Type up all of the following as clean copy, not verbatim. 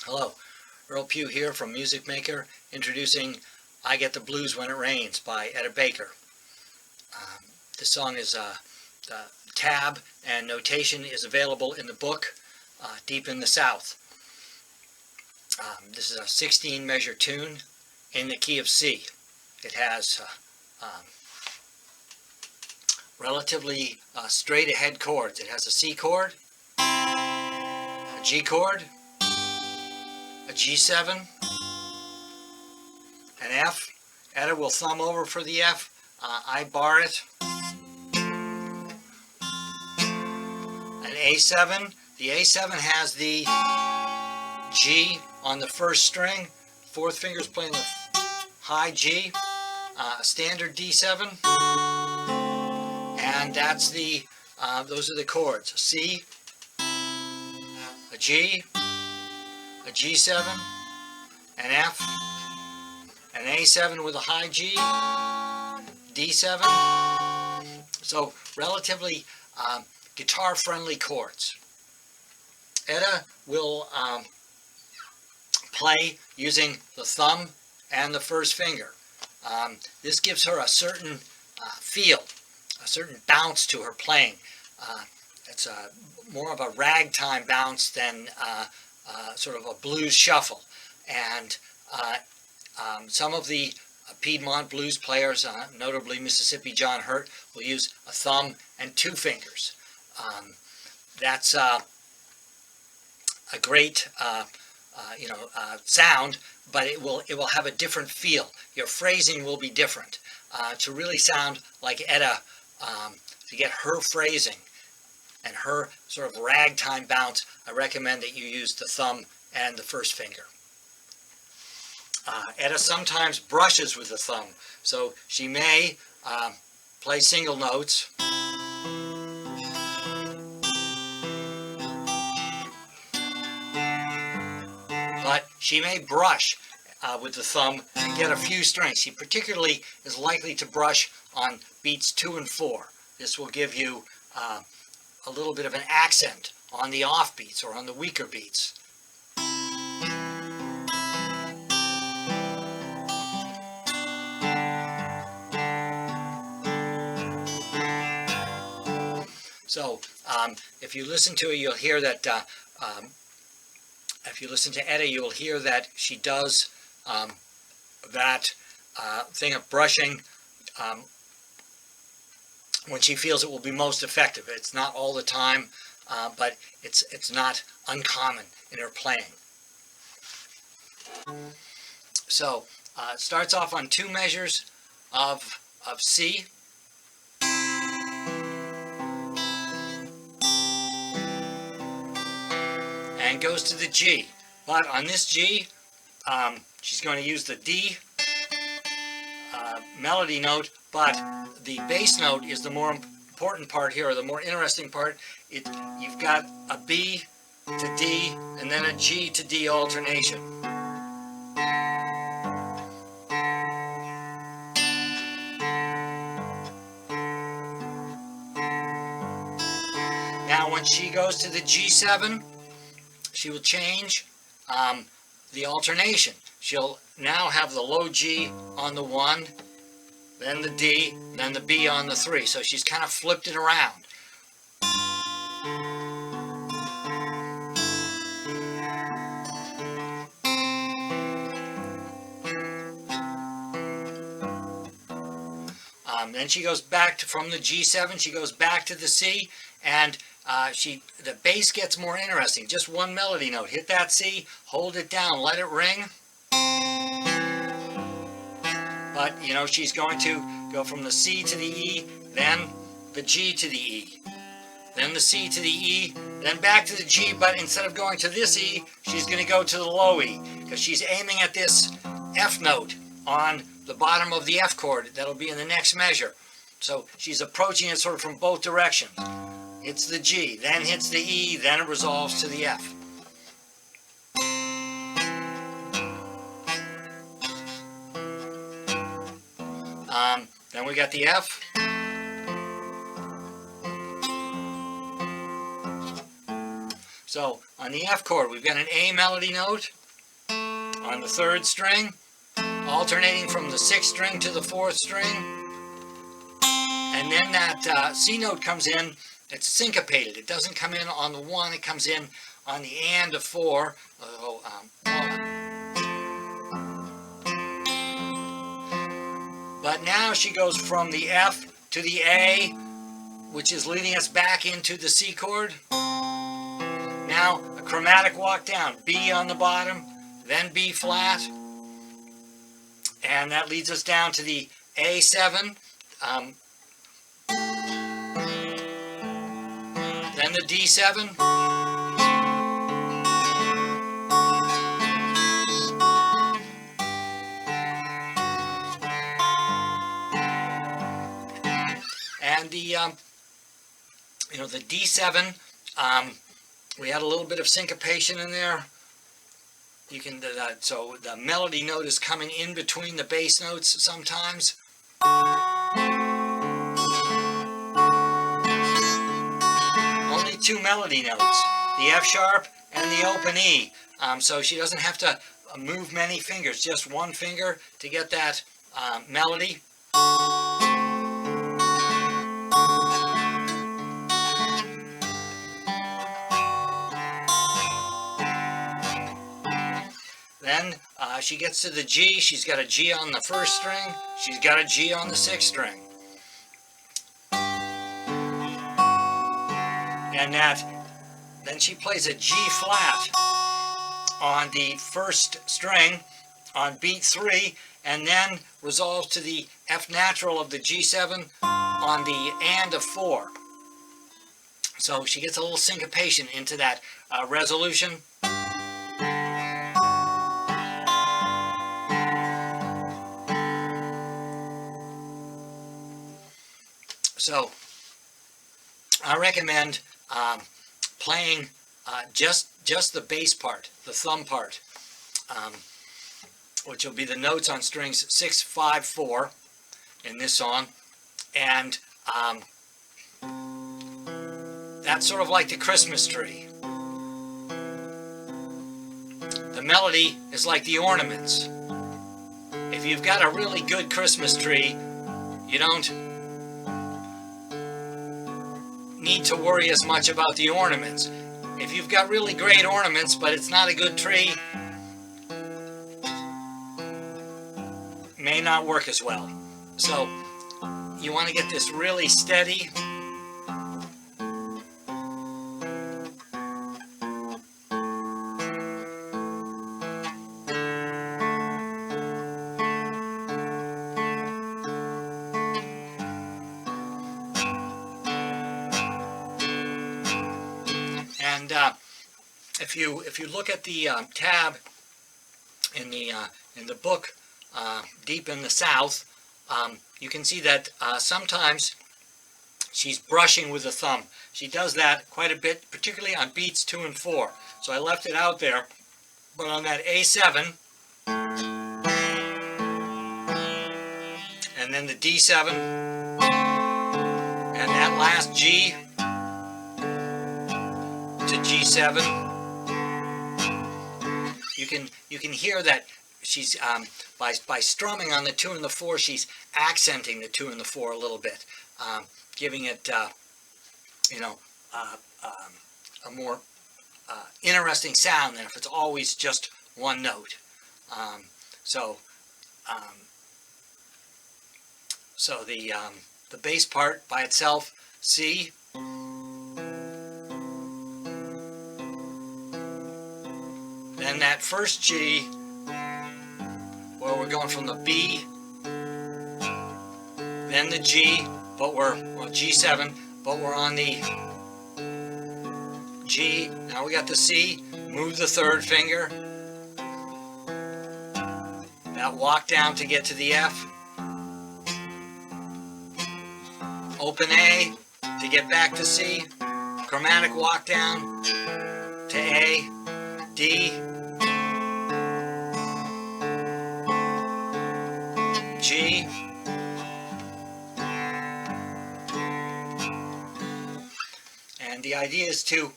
Hello, Earl Pughe here from Music Maker, introducing I Get the Blues When It Rains by Etta Baker. This song is the tab and notation is available in the book, Deep in the South. This is a 16 measure tune in the key of C. It has relatively straight ahead chords. It has a C chord, a G chord, a G7, an F. Etta will thumb over for the F. I bar it. An A7. The A7 has the G on the first string. Fourth finger's playing the high G. A standard D7. And that's the those are the chords. A C, a G, a G7, an F, an A7 with a high G, D7. So relatively guitar-friendly chords. Etta will play using the thumb and the first finger. This gives her a certain feel, a certain bounce to her playing. It's more of a ragtime bounce than sort of a blues shuffle. And some of the Piedmont blues players, notably Mississippi John Hurt, will use a thumb and two fingers. That's a great sound, but it will have a different feel. Your phrasing will be different. To really sound like Etta, to get her phrasing and her sort of ragtime bounce, I recommend that you use the thumb and the first finger. Etta sometimes brushes with the thumb, so she may play single notes. But she may brush with the thumb and get a few strings. She particularly is likely to brush on beats 2 and 4. This will give you a little bit of an accent on the off beats or on the weaker beats. So if you listen to it, you'll hear that if you listen to Etta, you'll hear that she does that thing of brushing when she feels it will be most effective. It's not all the time, but it's not uncommon in her playing. So it starts off on 2 measures of C. And goes to the G. But on this G, she's going to use the D melody note, but the bass note is the more important part here, or the more interesting part. You've got a B to D and then a G to D alternation. Now when she goes to the G7, she will change the alternation. She'll now have the low G on the 1, then the D, then the B on the 3. So she's kind of flipped it around. Then she goes back from the G7, she goes back to the C, and the bass gets more interesting. Just one melody note. Hit that C, hold it down, let it ring. But, she's going to go from the C to the E, then the G to the E, then the C to the E, then back to the G, but instead of going to this E, she's going to go to the low E, because she's aiming at this F note on the bottom of the F chord. That'll be in the next measure. So she's approaching it sort of from both directions. Hits the G, then hits the E, then it resolves to the F. Then we got the F. So on the F chord, we've got an A melody note on the 3rd string, alternating from the 6th string to the 4th string. And then that C note comes in, it's syncopated. It doesn't come in on the 1, it comes in on the and of 4. But now she goes from the F to the A, which is leading us back into the C chord. Now a chromatic walk down, B on the bottom, then B flat, and that leads us down to the A7, then the D7, and the D7. We had a little bit of syncopation in there. You can so the melody note is coming in between the bass notes sometimes. Only 2 melody notes, the F sharp and the open E. So she doesn't have to move many fingers, just one finger to get that melody. Then she gets to the G. She's got a G on the 1st string. She's got a G on the 6th string. And then she plays a G flat on the 1st string on beat 3, and then resolves to the F natural of the G7 on the and of 4. So she gets a little syncopation into that resolution. So I recommend playing just the bass part, the thumb part, which will be the notes on strings 6, 5, 4 in this song, and that's sort of like the Christmas tree. The melody is like the ornaments. If you've got a really good Christmas tree, you don't need to worry as much about the ornaments. If you've got really great ornaments but it's not a good tree, it may not work as well. So you want to get this really steady. And if you look at the tab in the book, Deep in the South, you can see that sometimes she's brushing with the thumb. She does that quite a bit, particularly on beats 2 and 4. So I left it out there, but on that A7 and then the D7 and that last G to G7, you can hear that she's by strumming on the 2 and the 4, she's accenting the 2 and the 4 a little bit, giving it a more interesting sound than if it's always just one note. So the bass part by itself, C. Then that first G, where we're going from the B, then the G, but we're G7, but we're on the G. Now we got the C. Move the 3rd finger. That walk down to get to the F. Open A to get back to C. Chromatic walk down to A, D, G, and the idea is to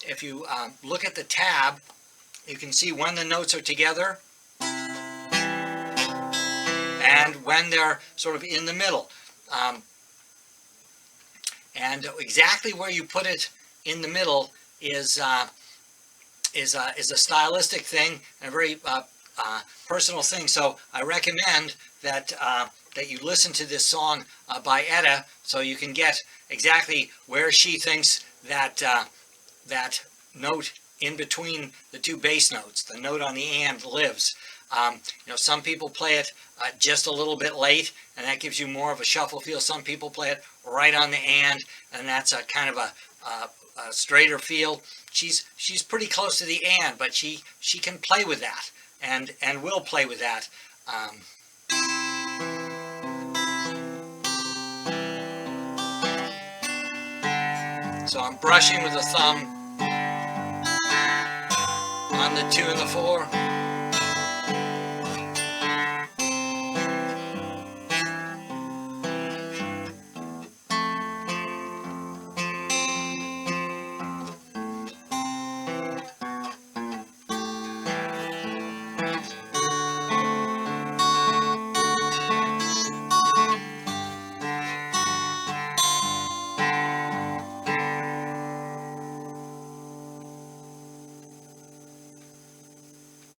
if you look at the tab, you can see when the notes are together and when they're sort of in the middle. And exactly where you put it in the middle is a stylistic thing and a very personal thing. So I recommend that that you listen to this song by Etta, so you can get exactly where she thinks that that note in between the two bass notes, the note on the and, lives. Some people play it just a little bit late, and that gives you more of a shuffle feel. Some people play it right on the and that's a kind of a straighter feel. She's pretty close to the and, but she can play with that and will play with that. So I'm brushing with the thumb on the 2 and the 4.